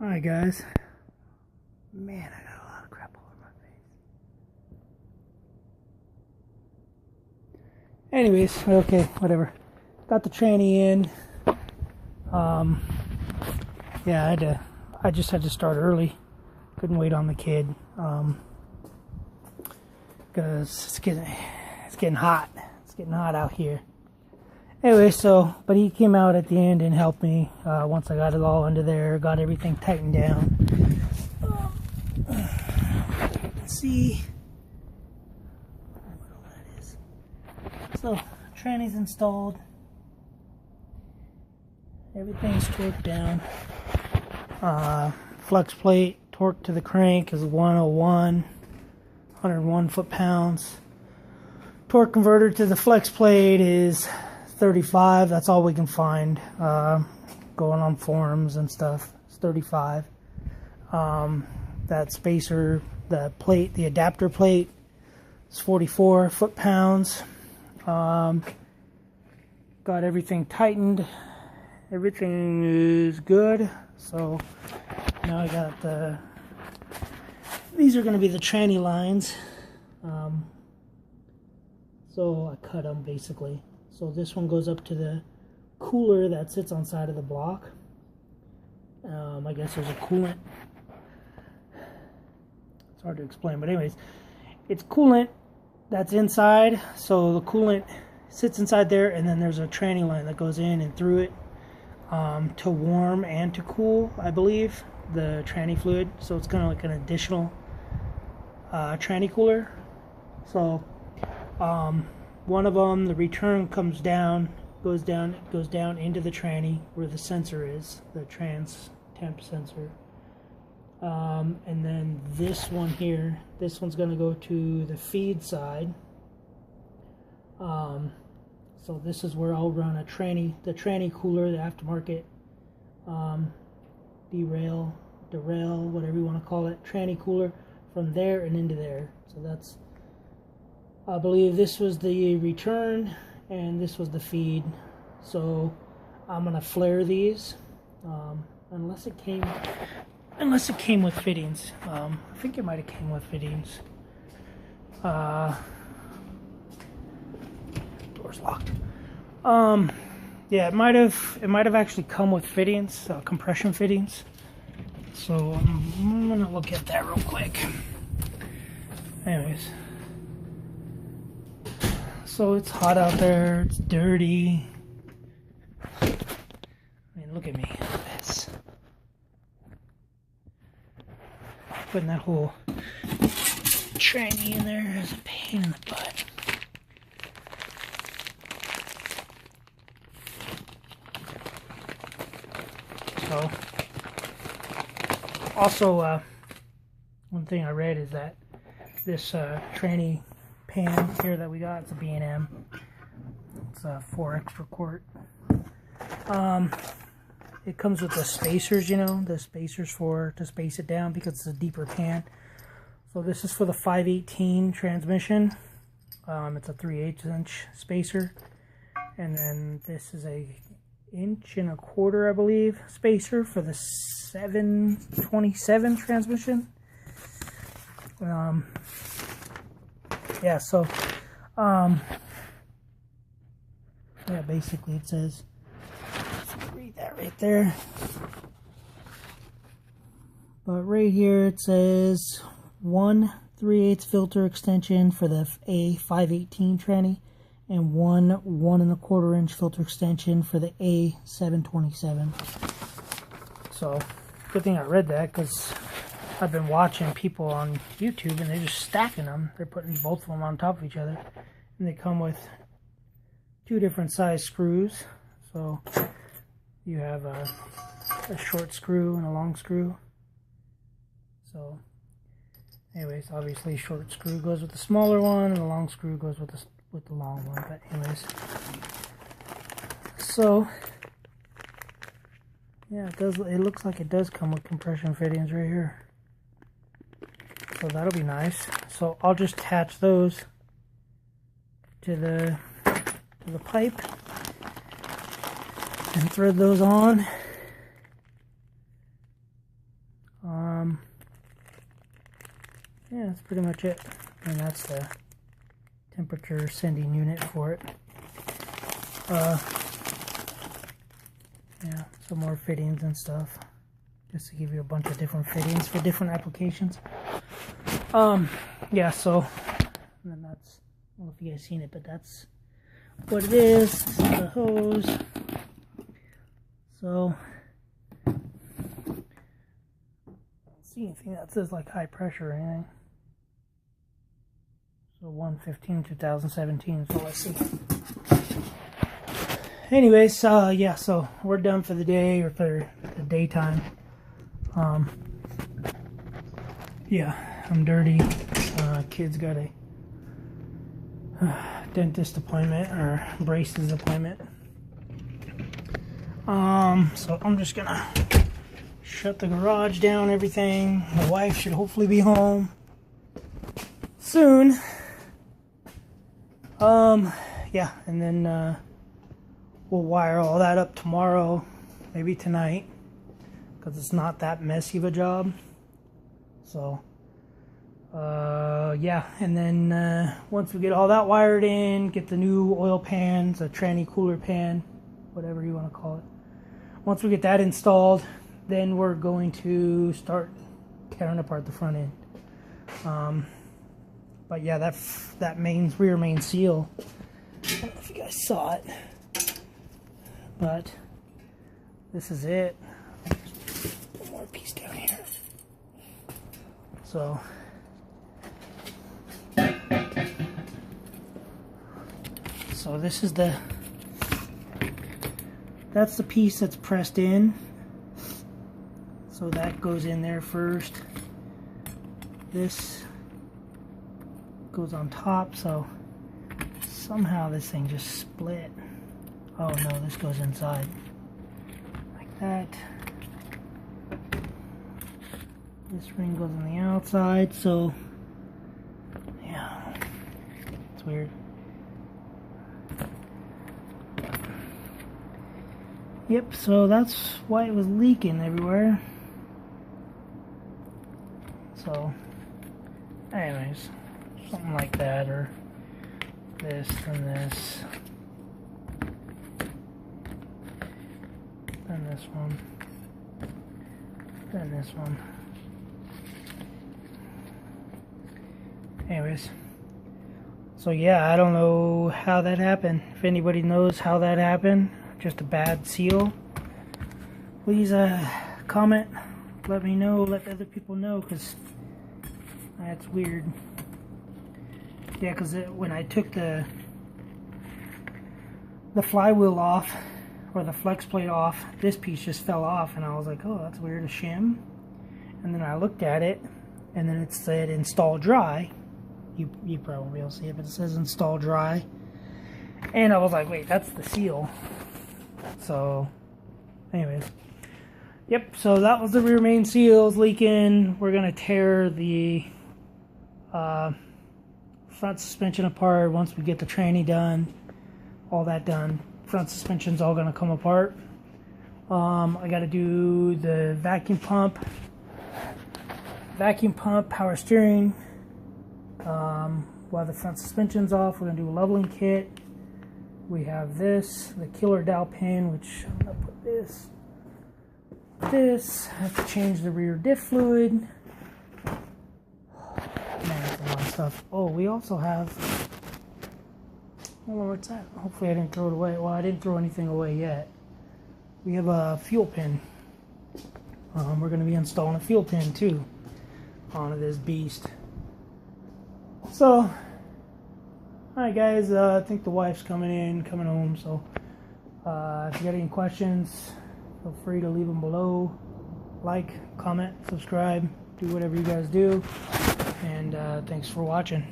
Alright guys, man, I got a lot of crap all over my face. Anyways, okay, whatever. Got the tranny in. Yeah, I just had to start early. Couldn't wait on the kid. Because it's getting hot. It's getting hot out here. Anyway, but he came out at the end and helped me once I got it all under there, got everything tightened down. Let's see what that is. So, tranny's installed. Everything's torqued down. Flexplate torque to the crank is 101, 101 foot-pounds. Torque converter to the flexplate is 35. That's all we can find going on forums and stuff. It's 35. That spacer, the plate, the adapter plate is 44 foot-pounds. Got everything tightened. Everything is good. So now I got these are going to be the tranny lines. So I cut them basically. So this one goes up to the cooler that sits on side of the block. I guess there's a coolant. It's hard to explain, but anyways, it's coolant that's inside. So the coolant sits inside there, and then there's a tranny line that goes in and through it to warm and to cool, I believe, the tranny fluid. So it's kind of like an additional tranny cooler. So one of them, the return comes down, goes down into the tranny where the sensor is, the trans temp sensor. And then this one here, this one's going to go to the feed side. So this is where I'll run the tranny cooler, the aftermarket derail, whatever you want to call it, tranny cooler, from there and into there. So that's, I believe this was the return and this was the feed. So I'm gonna flare these unless it came with fittings. I think it might have came with fittings. Door's locked. Yeah, it might have actually come with fittings, compression fittings. So I'm gonna look at that real quick. Anyways, so it's hot out there. It's dirty. I mean, look at me. Look at this. Putting that whole tranny in there is a pain in the butt. So, also, one thing I read is that this tranny pan here that we got, it's a B&M. It's a 4 extra quart. It comes with the spacers, you know, the spacers to space it down because it's a deeper pan. So this is for the 518 transmission. It's a 3/8 inch spacer, and then this is a 1 1/4 inch, I believe, spacer for the 727 transmission. Yeah, so yeah, basically it says, let's read that right there, but right here it says 1 3/8 filter extension for the A518 tranny and 1 1 1/4 inch filter extension for the A727. So good thing I read that, because I've been watching people on YouTube and they're just stacking them. They're putting both of them on top of each other, and they come with 2 different size screws. So you have a short screw and a long screw. So anyways, obviously short screw goes with the smaller one and the long screw goes with the long one. But anyways, so yeah, it looks like it does come with compression fittings right here. So that'll be nice. So I'll just attach those to the pipe and thread those on. yeah, that's pretty much it. And that's the temperature sending unit for it. Yeah, some more fittings and stuff, just to give you a bunch of different fittings for different applications. Yeah, so, and then that's, I don't know if you guys seen it, but that's what it is. This is the hose. So, I don't see anything that says like high pressure or anything. So 1/15/2017 is all I see. Anyways, yeah, so we're done for the day, or for the daytime. Yeah, I'm dirty. Kid's got a dentist appointment, or braces appointment. So I'm just gonna shut the garage down, everything. My wife should hopefully be home soon. Yeah, and then we'll wire all that up tomorrow, maybe tonight, because it's not that messy of a job. So yeah, and then once we get all that wired in, get the new oil pans, a tranny cooler pan, whatever you want to call it. Once we get that installed, then we're going to start tearing apart the front end. But yeah, that rear main seal, I don't know if you guys saw it, but this is it. One more piece down here. So this is that's the piece that's pressed in. So that goes in there first. This goes on top, so somehow this thing just split. Oh no, this goes inside. Like that. This ring goes on the outside, so yeah, it's weird. Yep, so that's why it was leaking everywhere. So, anyways, something like that, or this and this, then this one, then this one. Anyways, so yeah, I don't know how that happened. If anybody knows how that happened, just a bad seal, please comment, let me know, let other people know, because that's weird. Yeah, because when I took the flywheel off, or the flex plate off, this piece just fell off, and I was like, oh, that's weird, a shim. And then I looked at it, and then it said install dry. You probably won't be able to see it, but it says install dry. And I was like, wait, that's the seal. So, anyways, yep, so that was the rear main seals leaking. We're going to tear the front suspension apart once we get the tranny done, all that done. Front suspension's all going to come apart. I got to do the vacuum pump, power steering. While the front suspension's off, we're going to do a leveling kit. We have this, the killer dowel pin, which I'm going to put this. I have to change the rear diff fluid. Man, that's a lot of stuff. Oh, we also have, hold on, what's that? Hopefully I didn't throw it away. Well, I didn't throw anything away yet. We have a fuel pin. We're going to be installing a fuel pin too onto this beast. So, alright guys, I think the wife's coming home, so if you got any questions, feel free to leave them below. Like, comment, subscribe, do whatever you guys do, and thanks for watching.